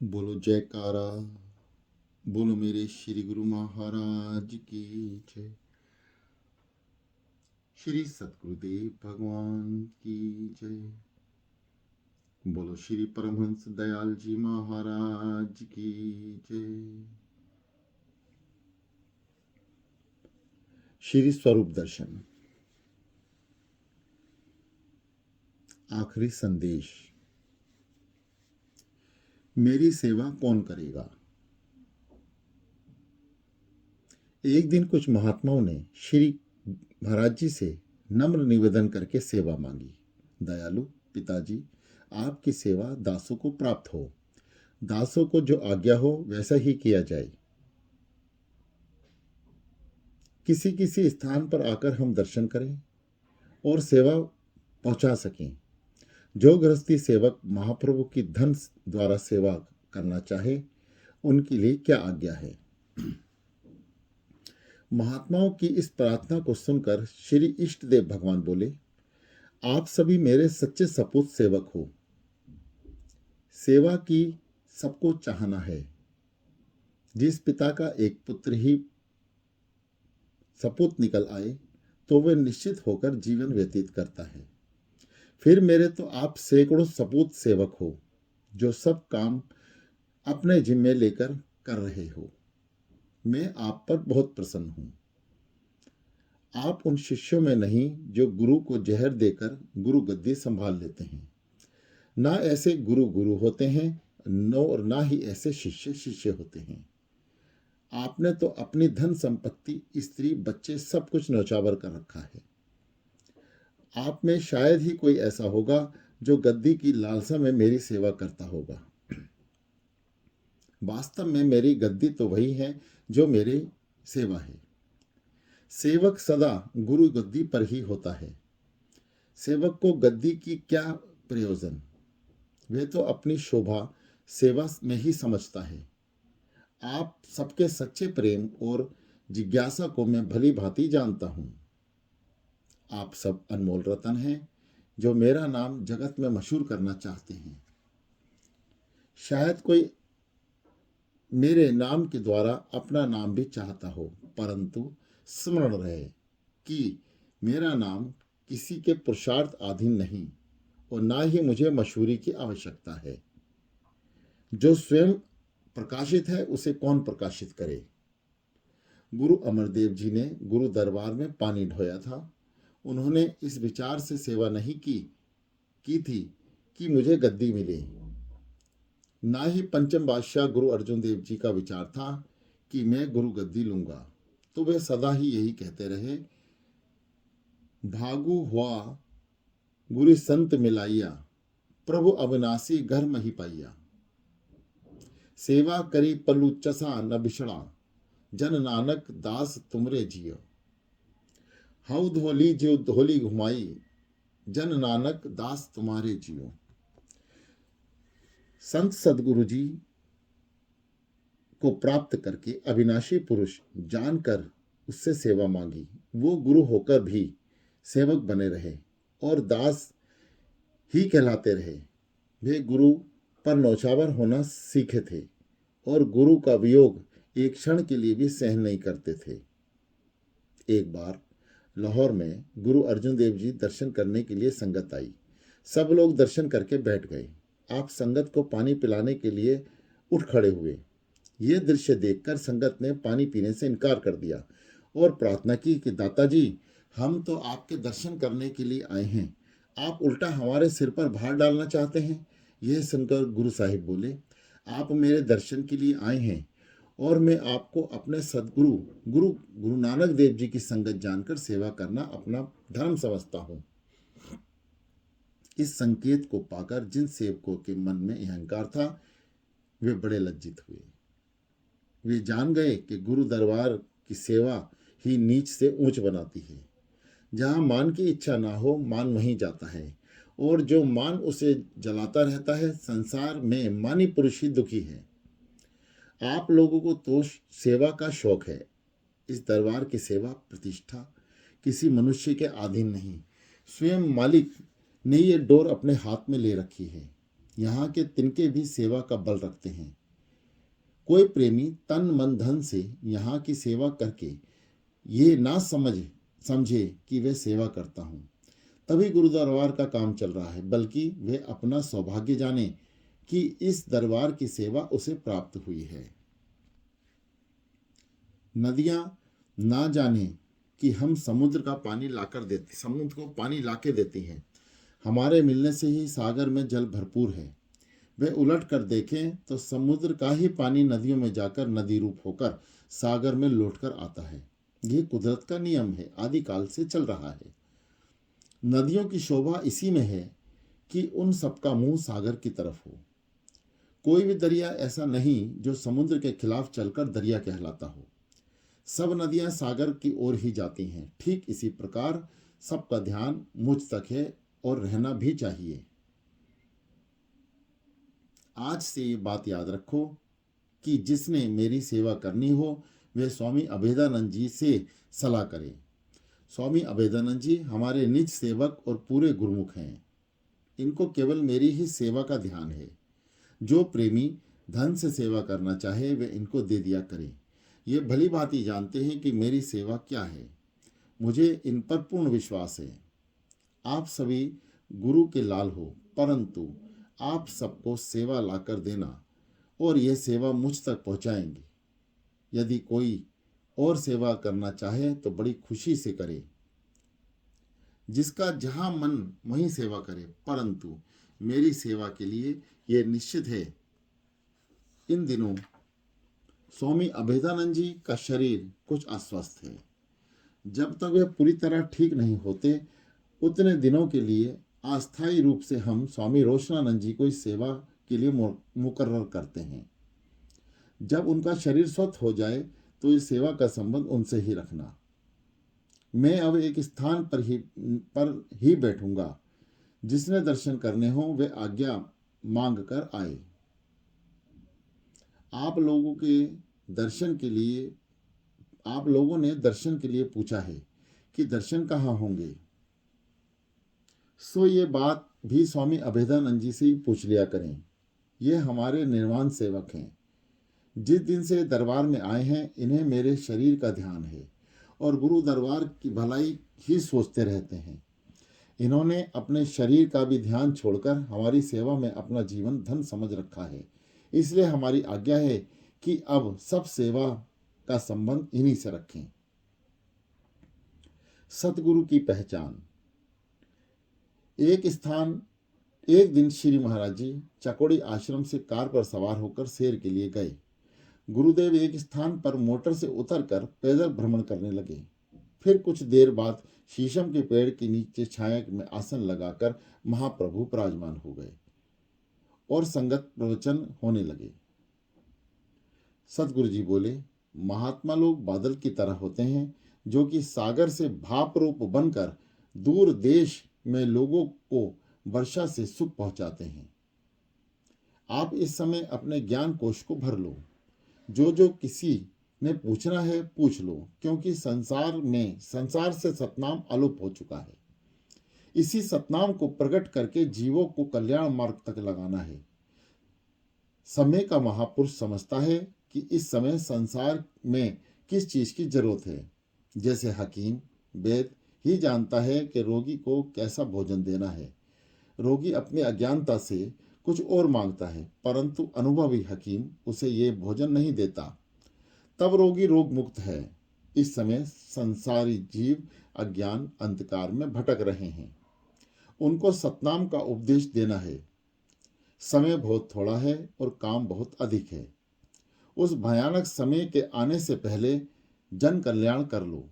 बोलो जयकारा। बोलो मेरे श्री गुरु महाराज की जय। श्री सतगुरुदेव भगवान की जय। बोलो श्री परमहंस दयाल जी महाराज की जय। श्री स्वरूप दर्शन आखिरी संदेश। मेरी सेवा कौन करेगा। एक दिन कुछ महात्माओं ने श्री महाराज जी से नम्र निवेदन करके सेवा मांगी। दयालु पिताजी, आपकी सेवा दासों को प्राप्त हो। दासों को जो आज्ञा हो वैसा ही किया जाए। किसी किसी स्थान पर आकर हम दर्शन करें और सेवा पहुंचा सकें। जो गृहस्थी सेवक महाप्रभु की धन द्वारा सेवा करना चाहे उनके लिए क्या आज्ञा है। महात्माओं की इस प्रार्थना को सुनकर श्री इष्ट देव भगवान बोले, आप सभी मेरे सच्चे सपूत सेवक हो। सेवा की सबको चाहना है। जिस पिता का एक पुत्र ही सपूत निकल आए तो वह निश्चित होकर जीवन व्यतीत करता है। फिर मेरे तो आप सैकड़ों सपूत सेवक हो जो सब काम अपने जिम्मे लेकर कर रहे हो। मैं आप पर बहुत प्रसन्न हूं। आप उन शिष्यों में नहीं जो गुरु को जहर देकर गुरु गद्दी संभाल लेते हैं। ना ऐसे गुरु गुरु होते हैं और ना ही ऐसे शिष्य शिष्य होते हैं। आपने तो अपनी धन संपत्ति, स्त्री, बच्चे सब कुछ न्यौछावर कर रखा है। आप में शायद ही कोई ऐसा होगा जो गद्दी की लालसा में मेरी सेवा करता होगा। वास्तव में मेरी गद्दी तो वही है जो मेरी सेवा है। सेवक सदा गुरु गद्दी पर ही होता है। सेवक को गद्दी की क्या प्रयोजन। वह तो अपनी शोभा सेवा में ही समझता है। आप सबके सच्चे प्रेम और जिज्ञासा को मैं भली भांति जानता हूं। आप सब अनमोल रतन हैं जो मेरा नाम जगत में मशहूर करना चाहते हैं। शायद कोई मेरे नाम के द्वारा अपना नाम भी चाहता हो, परंतु स्मरण रहे कि मेरा नाम किसी के पुरुषार्थ अधीन नहीं और ना ही मुझे मशहूरी की आवश्यकता है। जो स्वयं प्रकाशित है उसे कौन प्रकाशित करे। गुरु अमरदेव जी ने गुरु दरबार में पानी ढोया था। उन्होंने इस विचार से सेवा नहीं की थी कि मुझे गद्दी मिले। ना ही पंचम बादशाह गुरु अर्जुन देव जी का विचार था कि मैं गुरु गद्दी लूंगा। तो वे सदा ही यही कहते रहे, भागु हुआ गुरु संत मिलाइया, प्रभु अविनाशी घर मही पाइया। सेवा करी पलू चसा न बिछड़ा, जन नानक दास तुमरे जियो। हऊ धोली जो धोली घुमाई, जन नानक दास तुम्हारे जियो। संत सदगुरु जी को प्राप्त करके अविनाशी पुरुष जानकर उससे सेवा मांगी। वो गुरु होकर भी सेवक बने रहे और दास ही कहलाते रहे। वे गुरु पर नौछावर होना सीखे थे और गुरु का वियोग एक क्षण के लिए भी सहन नहीं करते थे। एक बार लाहौर में गुरु अर्जुन देव जी दर्शन करने के लिए संगत आई। सब लोग दर्शन करके बैठ गए। आप संगत को पानी पिलाने के लिए उठ खड़े हुए। ये दृश्य देखकर संगत ने पानी पीने से इनकार कर दिया और प्रार्थना की कि दाता जी, हम तो आपके दर्शन करने के लिए आए हैं, आप उल्टा हमारे सिर पर भार डालना चाहते हैं। यह सुनकर गुरु साहिब बोले, आप मेरे दर्शन के लिए आए हैं और मैं आपको अपने सदगुरु गुरु नानक देव जी की संगत जानकर सेवा करना अपना धर्म समझता हूँ। इस संकेत को पाकर जिन सेवकों के मन में अहंकार था वे बड़े लज्जित हुए। वे जान गए कि गुरु दरबार की सेवा ही नीच से ऊंच बनाती है। जहाँ मान की इच्छा ना हो, मान वहीं जाता है और जो मान उसे जलाता रहता है। संसार में मानी पुरुष ही दुखी है। आप लोगों को तो सेवा का शौक है। इस दरबार की सेवा प्रतिष्ठा किसी मनुष्य के अधीन नहीं, स्वयं मालिक ने ये डोर अपने हाथ में ले रखी है। यहाँ के तिनके भी सेवा का बल रखते हैं। कोई प्रेमी तन मन धन से यहाँ की सेवा करके ये ना समझे कि वे सेवा करता हूँ, तभी गुरु दरबार का काम चल रहा है, बल्कि वे अपना सौभाग्य जाने कि इस दरबार की सेवा उसे प्राप्त हुई है। नदियां ना जाने कि हम समुद्र को पानी लाके देती हैं। हमारे मिलने से ही सागर में जल भरपूर है। वे उलट कर देखें तो समुद्र का ही पानी नदियों में जाकर नदी रूप होकर सागर में लौटकर आता है। ये कुदरत का नियम है, आदिकाल से चल रहा है। नदियों की शोभा इसी में है कि उन सबका मुंह सागर की तरफ हो। कोई भी दरिया ऐसा नहीं जो समुद्र के खिलाफ चलकर दरिया कहलाता हो। सब नदियां सागर की ओर ही जाती हैं। ठीक इसी प्रकार सबका ध्यान मुझ तक है और रहना भी चाहिए। आज से ये बात याद रखो कि जिसने मेरी सेवा करनी हो वे स्वामी अभेदानंद जी से सलाह करे। स्वामी अभेदानंद जी हमारे निज सेवक और पूरे गुरुमुख हैं। इनको केवल मेरी ही सेवा का ध्यान है। जो प्रेमी धन से सेवा करना चाहे वे इनको दे दिया करे। ये भली भांति जानते हैं कि मेरी सेवा क्या है। मुझे इन पर पूर्ण विश्वास है। आप सभी गुरु के लाल हो, परंतु आप सबको सेवा लाकर देना और यह सेवा मुझ तक पहुंचाएंगे। यदि कोई और सेवा करना चाहे तो बड़ी खुशी से करे। जिसका जहां मन वहीं सेवा करे, परंतु मेरी सेवा के लिए यह निश्चित है। इन दिनों स्वामी अभेदानंद जी का शरीर कुछ अस्वस्थ है। जब तक वे पूरी तरह ठीक नहीं होते उतने दिनों के लिए अस्थायी रूप से हम स्वामी रोशनानंद जी को इस सेवा के लिए मुकर्रर करते हैं। जब उनका शरीर स्वस्थ हो जाए तो इस सेवा का संबंध उनसे ही रखना। मैं अब एक स्थान पर ही बैठूंगा। जिसने दर्शन करने हो वे आज्ञा मांग कर आए। आप लोगों ने दर्शन के लिए पूछा है कि दर्शन कहाँ होंगे। सो ये बात भी स्वामी अभेदानंद जी से ही पूछ लिया करें। ये हमारे निर्वाण सेवक हैं। जिस दिन से दरबार में आए हैं इन्हें मेरे शरीर का ध्यान है और गुरु दरबार की भलाई ही सोचते रहते हैं। इन्होंने अपने शरीर का भी ध्यान छोड़कर हमारी सेवा में अपना जीवन धन समझ रखा है। इसलिए हमारी आज्ञा है कि अब सब सेवा का संबंध इन्हीं से रखें। सतगुरु की पहचान। एक दिन श्री महाराज जी चकोड़ी आश्रम से कार पर सवार होकर सैर के लिए गए। गुरुदेव एक स्थान पर मोटर से उतरकर पैदल भ्रमण करने लगे। फिर कुछ देर बाद शीशम के पेड़ के नीचे छाया में आसन लगाकर महाप्रभु विराजमान हो गए और संगत प्रवचन होने लगे। सतगुरु जी बोले, महात्मा लोग बादल की तरह होते हैं जो कि सागर से भाप रूप बनकर दूर देश में लोगों को वर्षा से सुख पहुंचाते हैं। आप इस समय अपने ज्ञान कोश को भर लो। जो किसी ने पूछना है पूछ लो, क्योंकि संसार से सतनाम अलोप हो चुका है। इसी सतनाम को प्रकट करके जीवों को कल्याण मार्ग तक लगाना है। समय का महापुरुष समझता है कि इस समय संसार में किस चीज की जरूरत है। जैसे हकीम वैद ही जानता है कि रोगी को कैसा भोजन देना है। रोगी अपनी अज्ञानता से कुछ और मांगता है, परंतु अनुभवी हकीम उसे ये भोजन नहीं देता। तब रोगी रोग मुक्त है। इस समय संसारी जीव अज्ञान अंधकार में भटक रहे हैं। उनको सतनाम का उपदेश देना है। समय बहुत थोड़ा है और काम बहुत अधिक है। उस भयानक समय के आने से पहले जन कल्याण कर लो।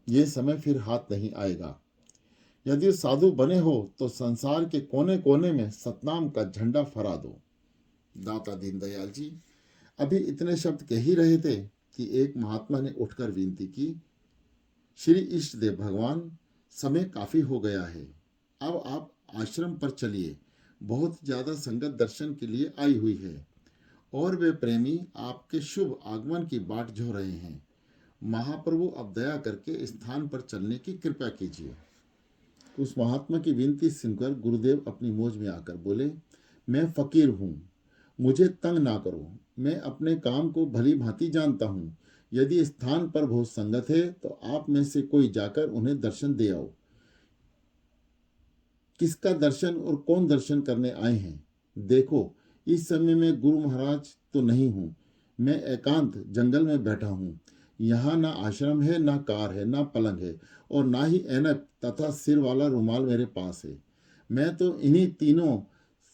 ये समय फिर हाथ नहीं आएगा। यदि साधु बने हो तो संसार के कोने कोने में सतनाम का झंडा फहरा दो। दाता दीनदयाल जी अभी इतने शब्द कह ही रहे थे कि एक महात्मा ने उठकर विनती की, श्री इष्ट देव भगवान, समय काफी हो गया है, अब आप आश्रम पर चलिए। बहुत ज्यादा संगत दर्शन के लिए आई हुई है और वे प्रेमी आपके शुभ आगमन की बाट जो रहे हैं। महाप्रभु अब दया करके स्थान पर चलने की कृपा कीजिए। उस महात्मा की विनती सुनकर गुरुदेव अपनी मौज में आकर बोले, मैं फकीर हूँ, मुझे तंग ना करो। मैं अपने काम को भली भांति जानता हूँ। यदि स्थान पर बहुत संगत है तो आप में से कोई जाकर उन्हें दर्शन दे आओ। किसका दर्शन और कौन दर्शन करने आए हैं? देखो, इस समय मैं गुरु महाराज तो नहीं हूँ। मैं एकांत जंगल में बैठा हूँ। यहाँ ना आश्रम है, ना कार है, ना पलंग है, और ना ही ऐनक तथा सिर वाला रुमाल मेरे पास है। मैं तो इन्हीं तीनों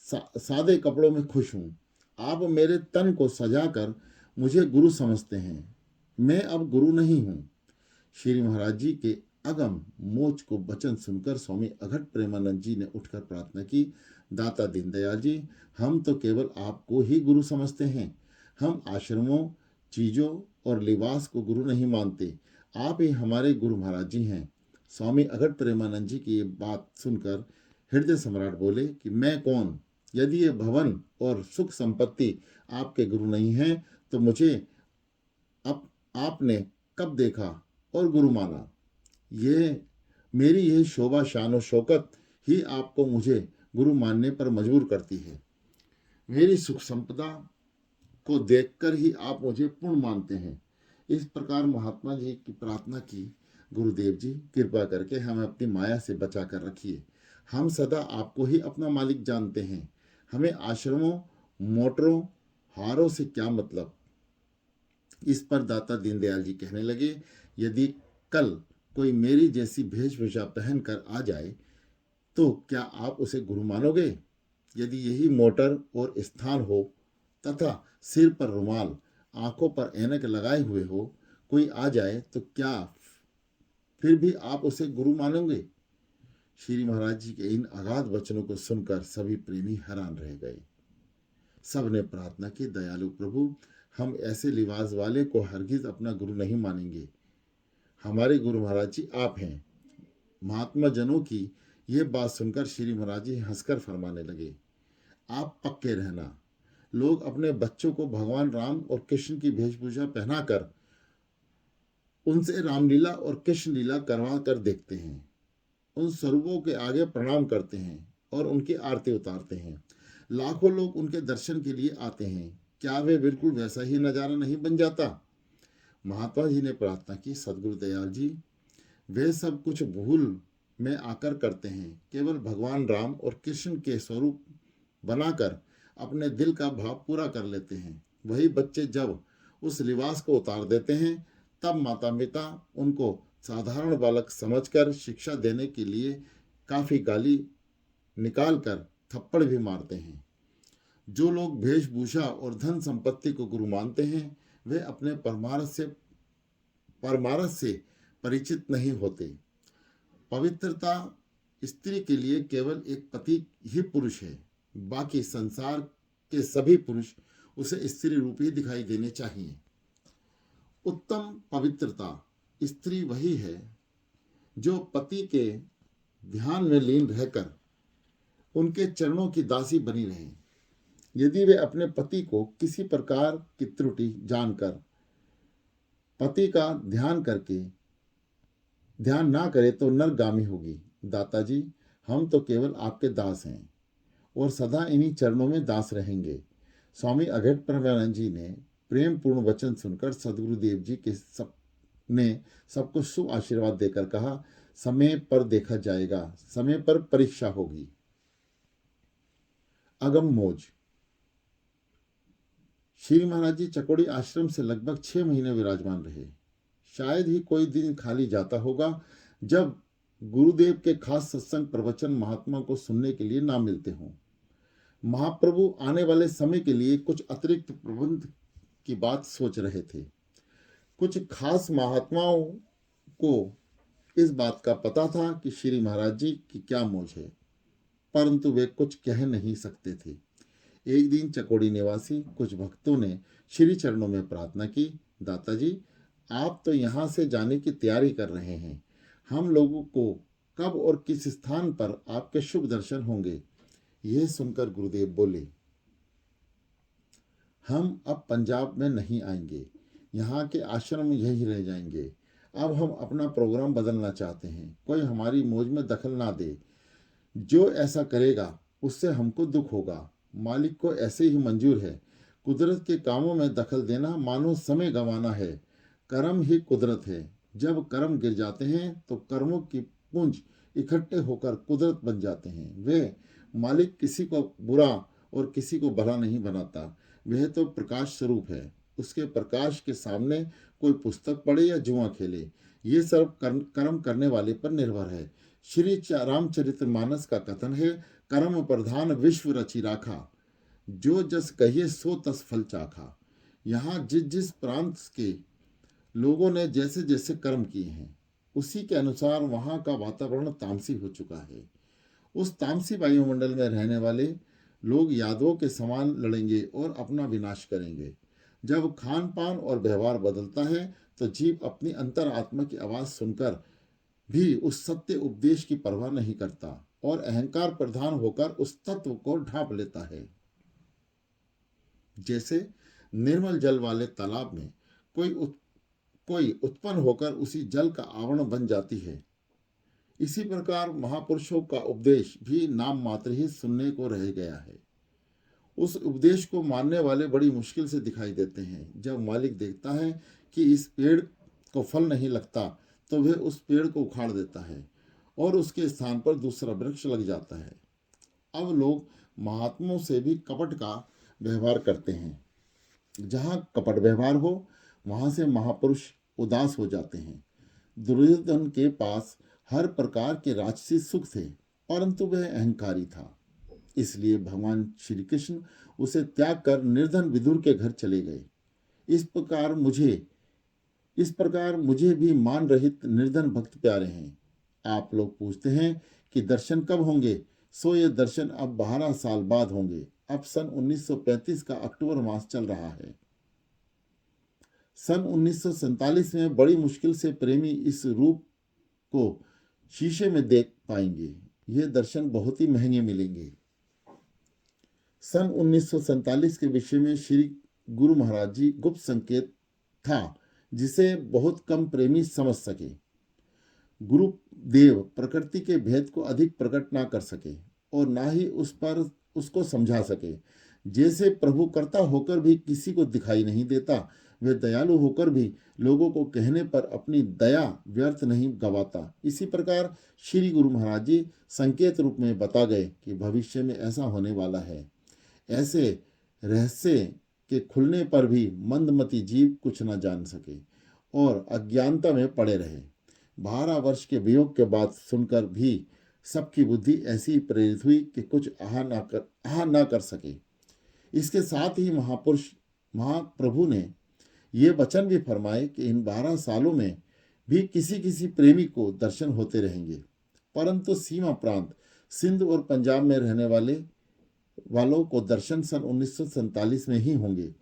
सादे कपड़ों में खुश हूँ। आप मेरे तन को सजाकर मुझे गुरु समझते हैं। मैं अब गुरु नहीं हूँ। श्री महाराज जी के अगम मोच को वचन सुनकर स्वामी अघट प्रेमानंद जी ने उठकर प्रार्थना की, दाता दीनदयाल जी, हम तो केवल आपको ही गुरु समझते हैं। हम आश्रमों, चीजों और लिबास को गुरु नहीं मानते। आप ही हमारे गुरु महाराज जी हैं। स्वामी अघट प्रेमानंद जी की ये बात सुनकर हृदय सम्राट बोले कि मैं कौन? यदि ये भवन और सुख संपत्ति आपके गुरु नहीं हैं तो मुझे अब आपने कब देखा और गुरु माना? ये मेरी यह शोभा शान और शौकत ही आपको मुझे गुरु मानने पर मजबूर करती है। मेरी सुख संपदा को देखकर ही आप मुझे पूर्ण मानते हैं। इस प्रकार महात्मा जी की प्रार्थना की, गुरुदेव जी कृपा करके हमें अपनी माया से बचा कर रखिए। हम सदा आपको ही अपना मालिक जानते हैं। हमें आश्रमों, मोटरों, हारों से क्या मतलब? इस पर दाता दीनदयाल जी कहने लगे, यदि कल कोई मेरी जैसी वेशभूषा पहन कर आ जाए तो क्या आप उसे गुरु मानोगे? यदि यही मोटर और स्थान हो तथा सिर पर रुमाल, आंखों पर ऐनक लगाए हुए हो, कोई आ जाए तो क्या फिर भी आप उसे गुरु मानोगे? श्री महाराज जी के इन अगाध वचनों को सुनकर सभी प्रेमी हैरान रह गए। सब ने प्रार्थना की, दयालु प्रभु, हम ऐसे लिबास वाले को हरगिज अपना गुरु नहीं मानेंगे। हमारे गुरु महाराज जी आप हैं। महात्मा जनों की ये बात सुनकर श्री महाराज जी हंसकर फरमाने लगे, आप पक्के रहना। लोग अपने बच्चों को भगवान राम और कृष्ण की वेशभूषा पहनाकर उनसे रामलीला और कृष्ण लीला करवा कर देखते हैं। उन स्वरूपों के आगे प्रणाम करते हैं और उनकी आरती उतारते हैं। लाखों लोग उनके दर्शन के लिए आते हैं। क्या वे बिल्कुल वैसा ही नजारा नहीं बन जाता? महात्मा जी ने प्रार्थना की, सदगुरु दयाल जी, वे सब कुछ भूल में आकर करते हैं। केवल भगवान राम और कृष्ण के स्वरूप बनाकर अपने दिल का भाव पूरा कर लेते हैं। वही बच्चे जब उस लिबास को उतार देते हैं तब माता पिता उनको साधारण बालक समझकर शिक्षा देने के लिए काफ़ी गाली निकाल कर थप्पड़ भी मारते हैं। जो लोग वेशभूषा और धन संपत्ति को गुरु मानते हैं वे अपने परमारथ से परिचित नहीं होते। पवित्रता स्त्री के लिए केवल एक पति ही पुरुष है। बाकी संसार के सभी पुरुष उसे स्त्री रूप ही दिखाई देने चाहिए। उत्तम पवित्रता स्त्री वही है जो पति के ध्यान में लीन रहकर उनके चरणों की दासी बनी रहे। यदि वे अपने पति को किसी प्रकार की त्रुटि जानकर पति का ध्यान ना करे तो नरगामी होगी। दाता जी, हम तो केवल आपके दास हैं और सदा इन्हीं चरणों में दास रहेंगे। स्वामी अघट प्रेमानंद जी ने प्रेम पूर्ण वचन सुनकर सदगुरुदेव जी के सबको शुभ आशीर्वाद देकर कहा, समय पर देखा जाएगा, समय पर परीक्षा होगी। अगम मोज। श्री महाराज जी चकोड़ी आश्रम से लगभग 6 महीने विराजमान रहे। शायद ही कोई दिन खाली जाता होगा जब गुरुदेव के खास सत्संग प्रवचन महात्मा को सुनने के लिए ना मिलते हों। महाप्रभु आने वाले समय के लिए कुछ अतिरिक्त प्रबंध की बात सोच रहे थे। कुछ खास महात्माओं को इस बात का पता था कि श्री महाराज जी की क्या मौज है, परंतु वे कुछ कह नहीं सकते थे। एक दिन चकोड़ी निवासी कुछ भक्तों ने श्री चरणों में प्रार्थना की, दाता जी, आप तो यहाँ से जाने की तैयारी कर रहे हैं। हम लोगों को कब और किस स्थान पर आपके शुभ दर्शन होंगे? यह सुनकर गुरुदेव बोले, हम अब पंजाब में नहीं आएंगे। यहाँ के आश्रम यही रह जाएंगे। अब हम अपना प्रोग्राम बदलना चाहते हैं। कोई हमारी मौज में दखल ना दे। जो ऐसा करेगा उससे हमको दुख होगा। मालिक को ऐसे ही मंजूर है। कुदरत के कामों में दखल देना मानो समय गंवाना है। कर्म ही कुदरत है। जब कर्म गिर जाते हैं तो कर्मों की पुंज इकट्ठे होकर कुदरत बन जाते हैं। वे मालिक किसी को बुरा और किसी को भला नहीं बनाता। वह तो प्रकाश स्वरूप है। उसके प्रकाश के सामने कोई पुस्तक पढ़े या जुआ खेले, ये सब कर्म करने वाले पर निर्भर है। श्री रामचरितमानस का कथन है, कर्म प्रधान विश्व रचि राखा, जो जस कहिए सो तस फल चाखा। यहाँ जिस जिस प्रांत के लोगों ने जैसे जैसे कर्म किए हैं, उसी के अनुसार वहाँ का वातावरण तामसी हो चुका है। उस तामसी वायुमंडल में रहने वाले लोग यादवों के समान लड़ेंगे और अपना विनाश करेंगे। जब खान पान और व्यवहार बदलता है तो जीव अपनी अंतरात्मा की आवाज़ सुनकर भी उस सत्य उपदेश की परवाह नहीं करता और अहंकार प्रधान होकर उस तत्व को ढांप लेता है। जैसे निर्मल जल वाले तालाब में कोई उत्पन्न होकर उसी जल का आवरण बन जाती है, इसी प्रकार महापुरुषों का उपदेश भी नाम मात्र ही सुनने को रह गया है। उस उपदेश को मानने वाले बड़ी मुश्किल से दिखाई देते हैं। जब मालिक देखता है कि इस पेड़ को फल नहीं लगता तो वह उस पेड़ को उखाड़ देता है और उसके स्थान पर दूसरा वृक्ष लग जाता है। अब लोग महात्माओं से भी कपट का व्यवहार करते हैं। जहाँ कपट व्यवहार हो वहाँ से महापुरुष उदास हो जाते हैं। दुर्योधन के पास हर प्रकार के राजसी सुख थे, परंतु वह अहंकारी था। इसलिए भगवान श्री कृष्ण उसे त्याग कर निर्धन विदुर के घर चले गए। इस प्रकार मुझे भी मान रहित निर्धन भक्त प्यारे हैं। आप लोग पूछते हैं कि दर्शन कब होंगे, सो ये दर्शन अब 12 साल बाद होंगे। अब सन 1935 का अक्टूबर मास चल रहा है। सन 1947 में बड़ी मुश्किल से प्रेमी इस रूप को शीशे में देख पाएंगे। ये दर्शन बहुत ही महंगे मिलेंगे। सन 1947 के विषय में श्री गुरु महाराज जी गुप्त संकेत था, जिसे बहुत कम प्रेमी समझ सके। गुरुदेव प्रकृति के भेद को अधिक प्रकट ना कर सके और ना ही उसको समझा सके। जैसे प्रभु कर्ता होकर भी किसी को दिखाई नहीं देता, वे दयालु होकर भी लोगों को कहने पर अपनी दया व्यर्थ नहीं गवाता। इसी प्रकार श्री गुरु महाराज जी संकेत रूप में बता गए कि भविष्य में ऐसा होने वाला है। ऐसे रहस्य के खुलने पर भी मंदमती जीव कुछ न जान सके और अज्ञानता में पड़े रहे। 12 वर्ष के वियोग के बाद सुनकर भी सबकी बुद्धि ऐसी प्रेरित हुई कि कुछ आह ना कर सके। इसके साथ ही महाप्रभु ने ये वचन भी फरमाए कि इन 12 सालों में भी किसी किसी प्रेमी को दर्शन होते रहेंगे, परंतु सीमा प्रांत सिंध और पंजाब में रहने वालों को दर्शन सन 1947 में ही होंगे।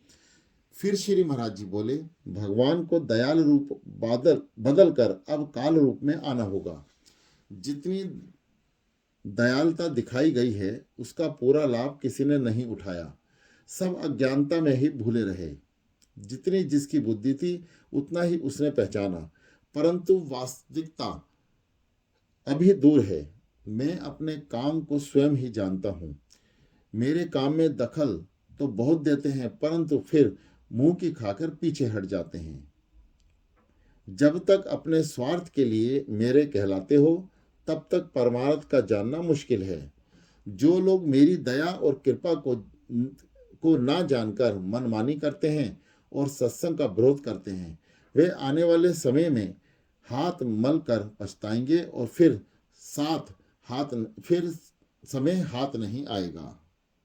फिर श्री महाराज जी बोले, भगवान को दयाल रूप बदल कर अब काल रूप में आना होगा। जितनी दयालुता दिखाई गई है उसका पूरा लाभ किसी ने नहीं उठाया। सब अज्ञानता में ही भूले रहे। जितनी जिसकी बुद्धि थी उतना ही उसने पहचाना, परंतु वास्तविकता अभी दूर है। मैं अपने काम को स्वयं ही जानता हूँ। मेरे काम में दखल तो बहुत देते हैं, परंतु फिर मुंह की खाकर पीछे हट जाते हैं। जब तक अपने स्वार्थ के लिए मेरे कहलाते हो तब तक परमार्थ का जानना मुश्किल है। जो लोग मेरी दया और कृपा को ना जानकर मनमानी करते हैं और सत्संग का विरोध करते हैं, वे आने वाले समय में हाथ मल कर पछताएंगे और फिर समय हाथ नहीं आएगा।